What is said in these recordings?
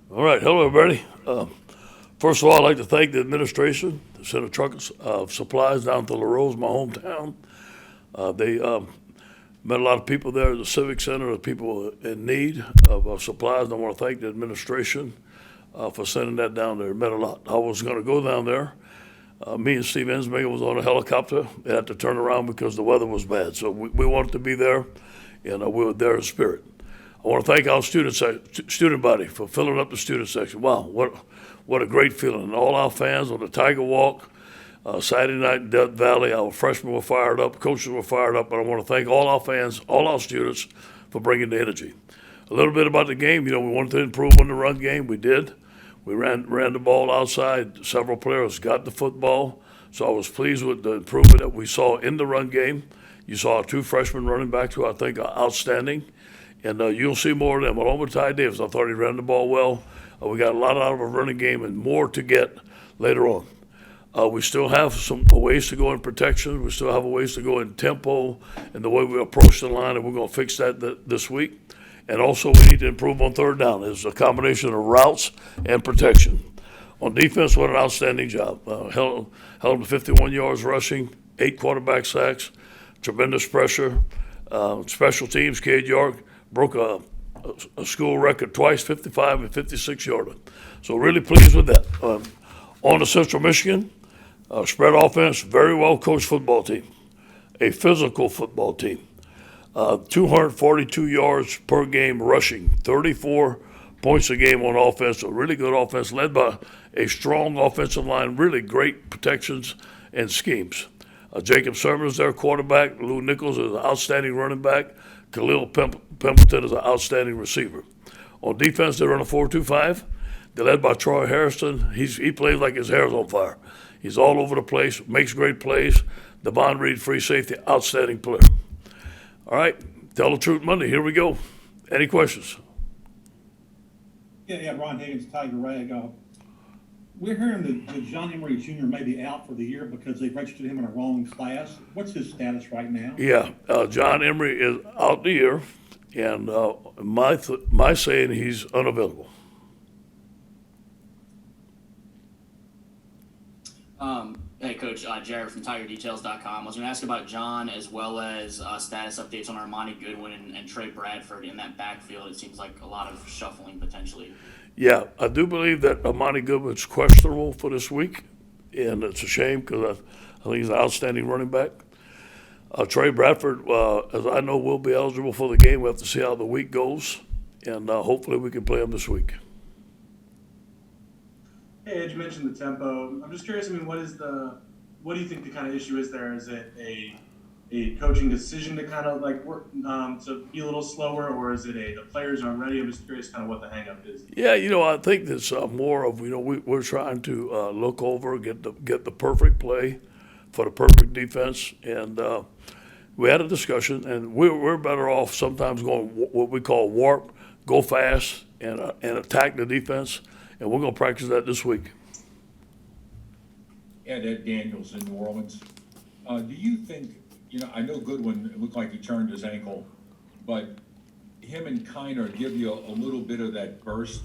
All right, hello everybody. First of all, I'd like to thank the administration that sent a truck of supplies down to LaRose, my hometown. They met a lot of people there at the Civic Center, the people in need of supplies. And I want to thank the administration for sending that down there. It meant a lot. I was going to go down there. Me and Steve Ensminger was on a helicopter. They had to turn around because the weather was bad. So we wanted to be there, and we were there in spirit. I want to thank our student body for filling up the student section. Wow, what a great feeling. And all our fans on the Tiger Walk, Saturday night in Death Valley, our freshmen were fired up, coaches were fired up, and I want to thank all our fans, all our students for bringing the energy. A little bit about the game, we wanted to improve on the run game. We did. We ran the ball outside. Several players got the football, so I was pleased with the improvement that we saw in the run game. You saw our two freshman running backs who I think are outstanding. And you'll see more of them. Along with Ty Davis, I thought he ran the ball well. We got a lot out of a running game and more to get later on. We still have some ways to go in protection. We still have a ways to go in tempo and the way we approach the line, and we're going to fix that this week. And also, we need to improve on third down. It's a combination of routes and protection. On defense, what an outstanding job. Held them to 51 yards rushing, 8 quarterback sacks, tremendous pressure. Special teams, Cade York broke a school record twice, 55 and 56 yarder. So really pleased with that. On to Central Michigan, spread offense, very well coached football team, a physical football team. 242 yards per game rushing, 34 points a game on offense. A really good offense led by a strong offensive line, really great protections and schemes. Jacob Sermon is their quarterback. Lou Nichols is an outstanding running back. Khalil Pimpleton is an outstanding receiver. On defense, they run a 4-2-5. They're led by Troy Harrison. He plays like his hair's on fire. He's all over the place, makes great plays. Devon Reed, free safety, outstanding player. All right, Tell the Truth Monday. Here we go. Any questions? Yeah, Ron Higgins, Tiger Rag. We're hearing that John Emery Jr. may be out for the year because they registered him in a wrong class. What's his status right now? Yeah, John Emery is out the year, and my saying he's unavailable. Hey, Coach, Jared from TigerDetails.com. I was going to ask about John as well as status updates on Armani Goodwin and Trey Bradford in that backfield. It seems like a lot of shuffling potentially. Yeah, I do believe that Armani Goodwin's questionable for this week, and it's a shame because I think he's an outstanding running back. Trey Bradford, as I know, will be eligible for the game. We have to see how the week goes, and hopefully we can play him this week. Hey, Ed, you mentioned the tempo. I'm just curious. I mean, what do you think the kind of issue is there? Is it a coaching decision to kind of like work to be a little slower, or is it the players aren't ready? I'm just curious, kind of what the hang-up is. Yeah, I think it's more of we're trying to look over, get the perfect play for the perfect defense, and we had a discussion, and we're better off sometimes going what we call warp, go fast, and attack the defense. And we're going to practice that this week. Ed Daniels in New Orleans. Do you think, I know Goodwin, it looked like he turned his ankle, but him and Kiner give you a little bit of that burst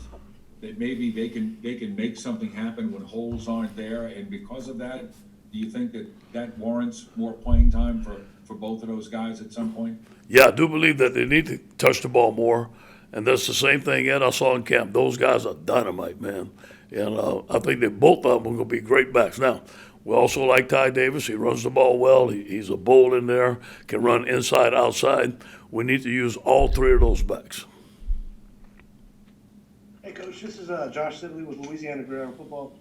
that maybe they can make something happen when holes aren't there, and because of that, do you think that warrants more playing time for both of those guys at some point? Yeah, I do believe that they need to touch the ball more. And that's the same thing, Ed, I saw in camp. Those guys are dynamite, man. And I think that both of them are going to be great backs. Now, we also like Ty Davis. He runs the ball well. He's a bull in there, can run inside, outside. We need to use all three of those backs. Hey, Coach, this is Josh Sidley with Louisiana Gridiron Football.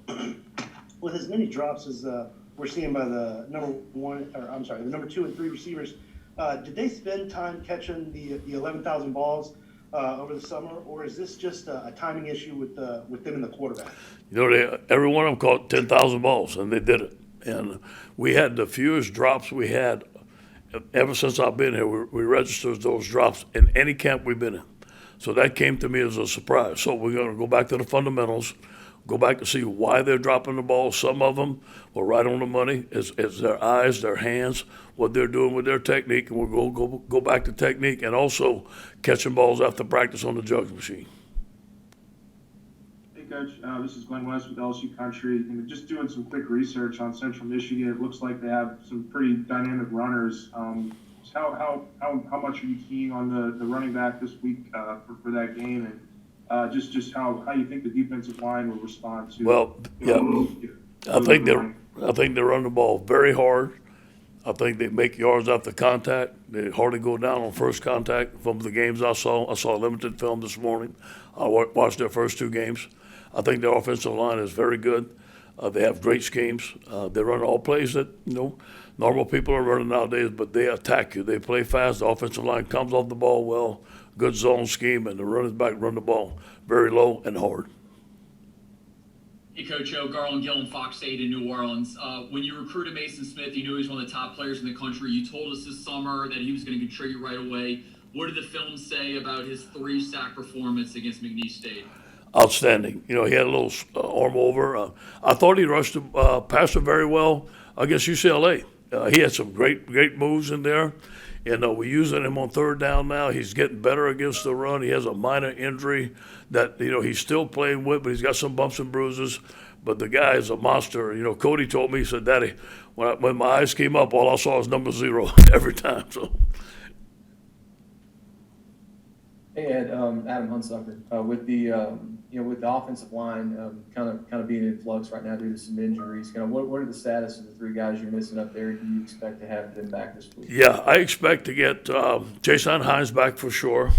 With as many drops as we're seeing by the number 2 and 3 receivers, did they spend time catching the 11,000 balls over the summer, or is this just a timing issue with them and the quarterback? Every one of them caught 10,000 balls, and they did it. And we had the fewest drops we had ever since I've been here. We registered those drops in any camp we've been in. So that came to me as a surprise. So we're going to go back to the fundamentals, go back to see why they're dropping the ball. Some of them were right on the money. It's their eyes, their hands, what they're doing with their technique, and we'll go back to technique and also catching balls after practice on the jugs machine. Coach. This is Glenn West with LSU Country. And just doing some quick research on Central Michigan, it looks like they have some pretty dynamic runners. How much are you keen on the running back this week for that game, and just how you think the defensive line will respond to? Well, yeah, I think they run the ball very hard. I think they make yards after contact. They hardly go down on first contact. From the games I saw limited film this morning. I watched their first two games. I think their offensive line is very good. They have great schemes. They run all plays that normal people are running nowadays, but they attack you. They play fast. The offensive line comes off the ball well. Good zone scheme, and the running back run the ball very low and hard. Hey, Coach O, Garland Gillen, Fox 8 in New Orleans. When you recruited Mason Smith, you knew he was one of the top players in the country. You told us this summer that he was going to contribute right away. What did the film say about his 3-sack performance against McNeese State? Outstanding. He had a little arm over. I thought he rushed the passer very well against UCLA. He had some great moves in there. And we're using him on third down now. He's getting better against the run. He has a minor injury that, he's still playing with, but he's got some bumps and bruises. But the guy is a monster. Cody told me, he said, Daddy, when my eyes came up, all I saw was number 0 every time. So. Hey Ed, Adam Hunsucker. With the with the offensive line kind of being in flux right now due to some injuries, what are the status of the 3 guys you're missing up there? Do you expect to have them back this week? Yeah, I expect to get Jason Hines back for sure.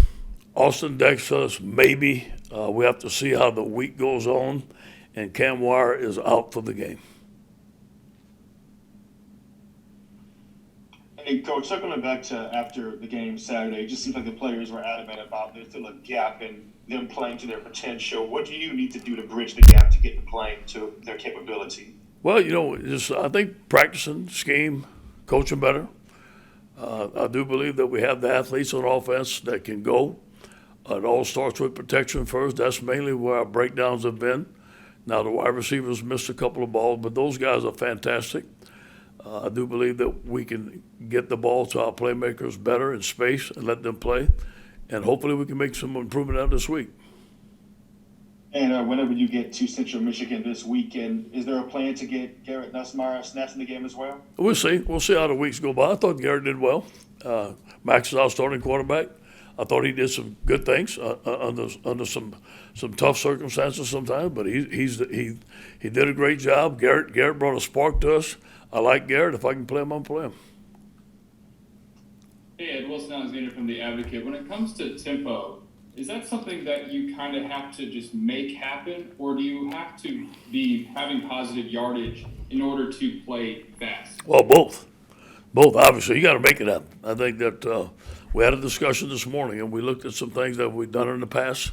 Austin Dexter, maybe. We have to see how the week goes on. And Cam Wire is out for the game. Hey, Coach, circling back to after the game Saturday, it just seems like the players were adamant about there's still a gap in them playing to their potential. What do you need to do to bridge the gap to get them playing to their capability? Well, I think practicing, scheme, coaching better. I do believe that we have the athletes on offense that can go. It all starts with protection first. That's mainly where our breakdowns have been. Now, the wide receivers missed a couple of balls, but those guys are fantastic. I do believe that we can get the ball to our playmakers better in space and let them play. And hopefully we can make some improvement out this week. And whenever you get to Central Michigan this weekend, is there a plan to get Garrett Nussmeier snaps in the game as well? We'll see. We'll see how the weeks go by. I thought Garrett did well. Max is our starting quarterback. I thought he did some good things under some tough circumstances sometimes, but he did a great job. Garrett brought a spark to us. I like Garrett. If I can play him, I'll play him. Hey, Ed, Wilson Alexander from The Advocate. When it comes to tempo, is that something that you kind of have to just make happen, or do you have to be having positive yardage in order to play fast? Well, both. Both, obviously. You got to make it happen. I think that we had a discussion this morning, and we looked at some things that we've done in the past,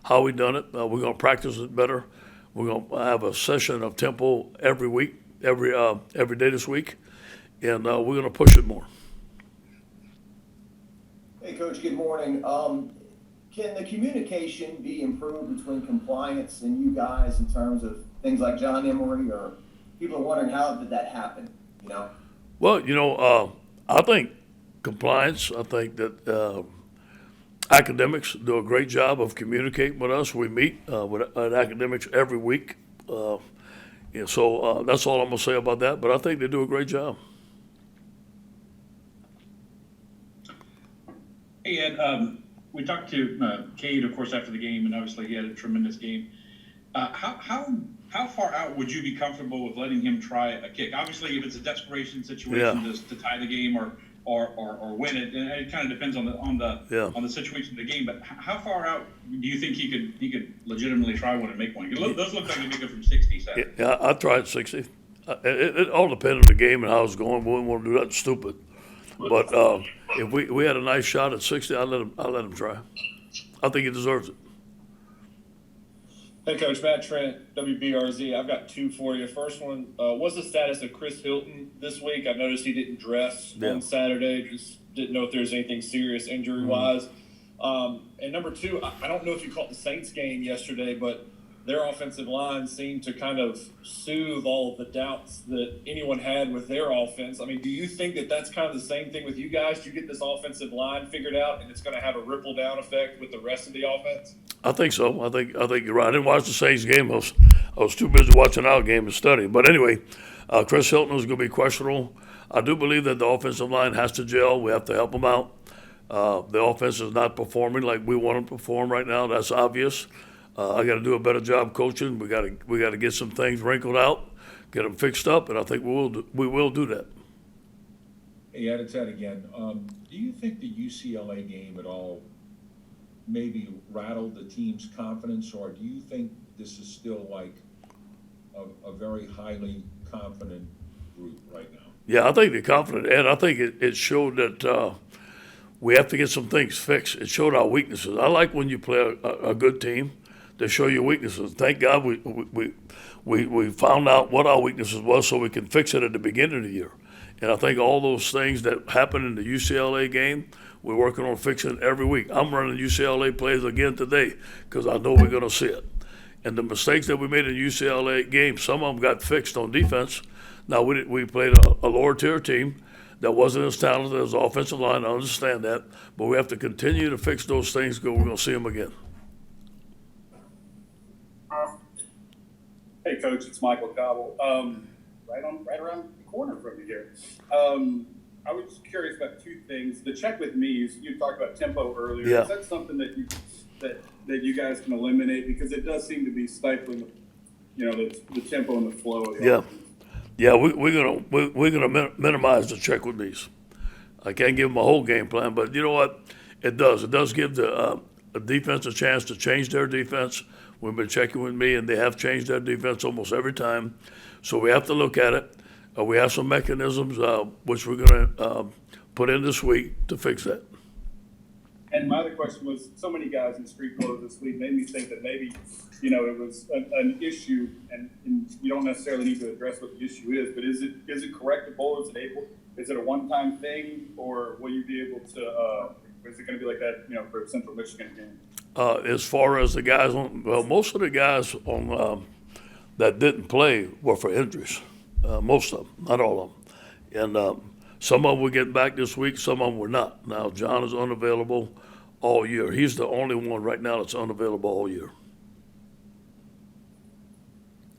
how we done it. We're going to practice it better. We're going to have a session of tempo every week, every day this week, and we're going to push it more. Hey, Coach, good morning. Can the communication be improved between compliance and you guys in terms of things like John Emery, or people are wondering how did that happen, Well, I think compliance, I think that academics do a great job of communicating with us. We meet with academics every week. So that's all I'm going to say about that, but I think they do a great job. Hey, Ed, we talked to Cade, of course, after the game, and obviously he had a tremendous game. How far out would you be comfortable with letting him try a kick? Obviously, if it's a desperation situation to tie the game or win it, and it kind of depends on the situation of the game. But how far out do you think he could legitimately try one and make one? Those look like they make it from 60. Saturday. Yeah, I tried 60. It all depended on the game and how it's going. We wouldn't want to do that stupid. But if we had a nice shot at 60, I'd let him try. I think he deserves it. Hey, Coach, Matt Trent, WBRZ. I've got 2 for you. First one, what's the status of Chris Hilton this week? I noticed he didn't dress on Saturday. Just didn't know if there was anything serious injury-wise. And number 2, I don't know if you caught the Saints game yesterday, but their offensive line seemed to kind of soothe all of the doubts that anyone had with their offense. I mean, do you think that that's kind of the same thing with you guys? Do you get this offensive line figured out and it's going to have a ripple-down effect with the rest of the offense? I think so. I think you're right. I didn't watch the Saints game. I was too busy watching our game and studying. But anyway, Chris Hilton is going to be questionable. I do believe that the offensive line has to gel. We have to help them out. The offense is not performing like we want them to perform right now. That's obvious. I got to do a better job coaching. We got to get some things wrinkled out, get them fixed up, and I think we will do that. Hey, Ed, it's Ed again. Do you think the UCLA game at all maybe rattled the team's confidence, or do you think this is still like a very highly confident group right now? Yeah, I think they're confident, and I think it showed that we have to get some things fixed. It showed our weaknesses. I like when you play a good team, they show your weaknesses. Thank God we found out what our weaknesses was so we can fix it at the beginning of the year. And I think all those things that happened in the UCLA game, we're working on fixing it every week. I'm running UCLA plays again today because I know we're going to see it. And the mistakes that we made in the UCLA game, some of them got fixed on defense. Now, we played a lower tier team that wasn't as talented as the offensive line. I understand that. But we have to continue to fix those things because we're going to see them again. Hey, Coach, it's Michael Cobble. Right around the corner from you here. I was just curious about two things. The check with me, you talked about tempo earlier. Yeah. Is that something that you guys can eliminate? Because it does seem to be stifling, the tempo and the flow of the offense. Yeah, we're gonna minimize the check with me's. I can't give them a whole game plan, but you know what? It does give the defense a chance to change their defense. We've been checking with me, and they have changed their defense almost every time. So we have to look at it. We have some mechanisms which we're going to put in this week to fix that. And my other question was, so many guys in street clothes this week made me think that maybe, it was an issue, and you don't necessarily need to address what the issue is, but is it correctable? Is it a one-time thing, or will you be able to? Is it going to be like that, for a Central Michigan game? As far as the guys most of the guys on that didn't play were for injuries. Most of them, not all of them. And some of them will get back this week, some of them were not. Now, John is unavailable all year. He's the only one right now that's unavailable all year.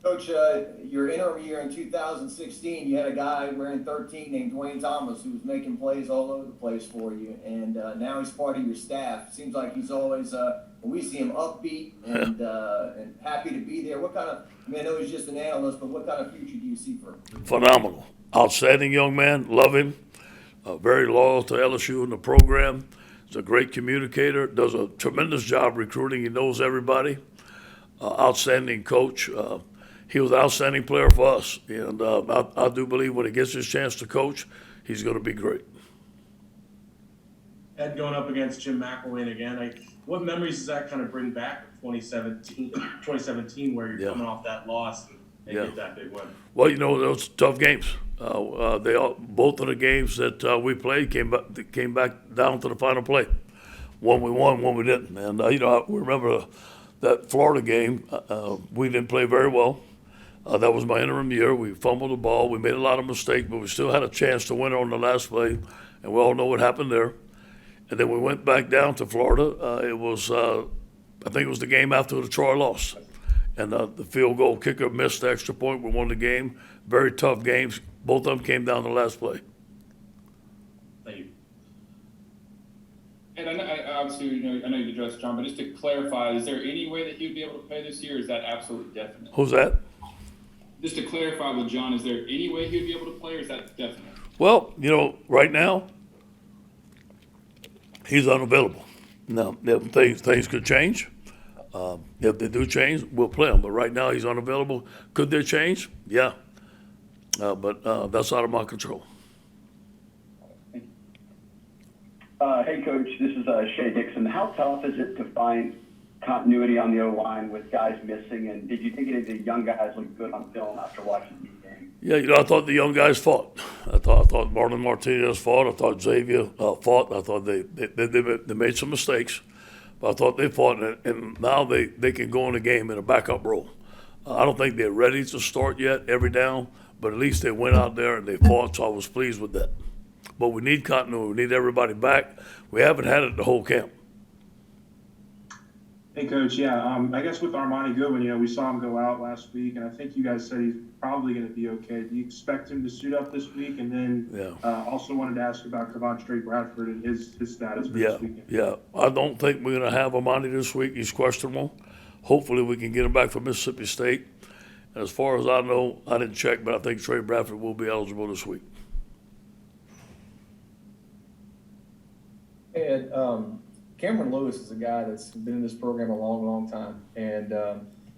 Coach, your interim year in 2016, you had a guy wearing 13 named Dwayne Thomas who was making plays all over the place for you, and now he's part of your staff. Seems like he's always, when we see him, upbeat and happy to be there. What kind of, I know he's just an analyst, but what kind of future do you see for him? Phenomenal. Outstanding young man. Love him. Very loyal to LSU and the program. He's a great communicator. Does a tremendous job recruiting. He knows everybody. Outstanding coach. He was an outstanding player for us, and I do believe when he gets his chance to coach, he's going to be great. Ed, going up against Jim McElwain again, what memories does that kind of bring back of 2017 where you're coming off that loss and get that big win? Well, those tough games. Both of the games that we played came back down to the final play. One we won, one we didn't. And, I remember that Florida game, we didn't play very well. That was my interim year. We fumbled the ball. We made a lot of mistakes, but we still had a chance to win on the last play, and we all know what happened there. And then we went back down to Florida. It was, I think it was the game after the Troy loss. And the field goal kicker missed the extra point. We won the game. Very tough games. Both of them came down the last play. Thank you. And I know you addressed John, but just to clarify, is there any way that he would be able to play this year? Or is that absolutely definite? Who's that? Just to clarify with John, is there any way he would be able to play, or is that definite? Well, right now, he's unavailable. Now, things could change. If they do change, we'll play him. But right now, he's unavailable. Could they change? Yeah. But that's out of my control. Hey, Coach, this is Shea Dixon. How tough is it to find continuity on the O-line with guys missing? And did you think any of the young guys looked good on film after watching the game? Yeah, I thought the young guys fought. I thought Marlon Martinez fought. I thought Xavier fought. I thought they made some mistakes. But I thought they fought, and now they can go in the game in a backup role. I don't think they're ready to start yet every down, but at least they went out there and they fought, so I was pleased with that. But we need continuity. We need everybody back. We haven't had it the whole camp. Hey, Coach. Yeah, I guess with Armani Goodwin, we saw him go out last week, and I think you guys said he's probably going to be okay. Do you expect him to suit up this week? And then also wanted to ask about Kavontre Bradford and his status for this weekend. Yeah. I don't think we're going to have Armani this week. He's questionable. Hopefully we can get him back from Mississippi State. And as far as I know, I didn't check, but I think Trey Bradford will be eligible this week. And Cameron Lewis is a guy that's been in this program a long, long time, and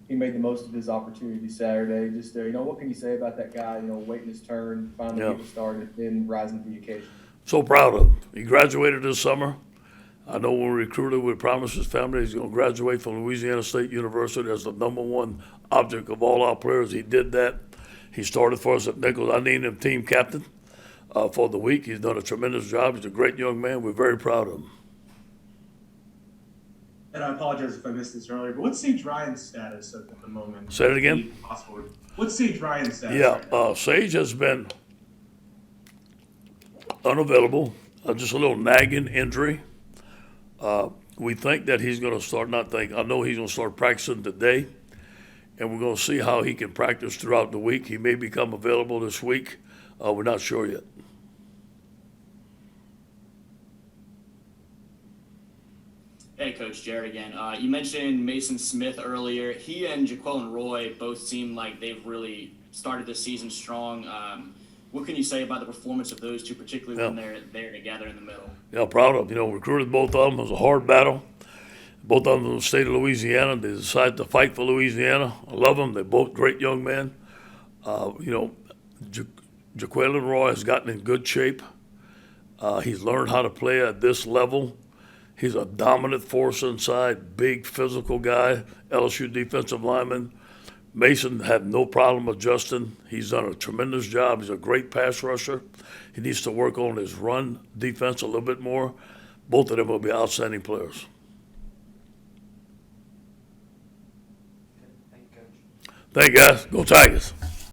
he made the most of his opportunity Saturday. Just what can you say about that guy? Waiting his turn, finally getting started, and rising to the occasion. So proud of him. He graduated this summer. I know when we recruited, we promised his family he's going to graduate from Louisiana State University as the #1 object of all our players. He did that. He started for us at Nichols. I named him team captain for the week. He's done a tremendous job. He's a great young man. We're very proud of him. And I apologize if I missed this earlier, but what's Sage Ryan's status at the moment? Say it again? What's Sage Ryan's status? Yeah, Sage has been unavailable, just a little nagging injury. We think that he's going to start, I know he's going to start practicing today, and we're going to see how he can practice throughout the week. He may become available this week. We're not sure yet. Hey, Coach Jared again. You mentioned Mason Smith earlier. He and Jaquelin Roy both seem like they've really started the season strong. What can you say about the performance of those two, particularly when they're together in the middle? Yeah, proud of them. Recruited both of them. It was a hard battle. Both of them from the state of Louisiana. They decided to fight for Louisiana. I love them. They're both great young men. Jaquelin Roy has gotten in good shape. He's learned how to play at this level. He's a dominant force inside, big physical guy, LSU defensive lineman. Mason had no problem adjusting. He's done a tremendous job. He's a great pass rusher. He needs to work on his run defense a little bit more. Both of them will be outstanding players. Thank you, guys. Go Tigers.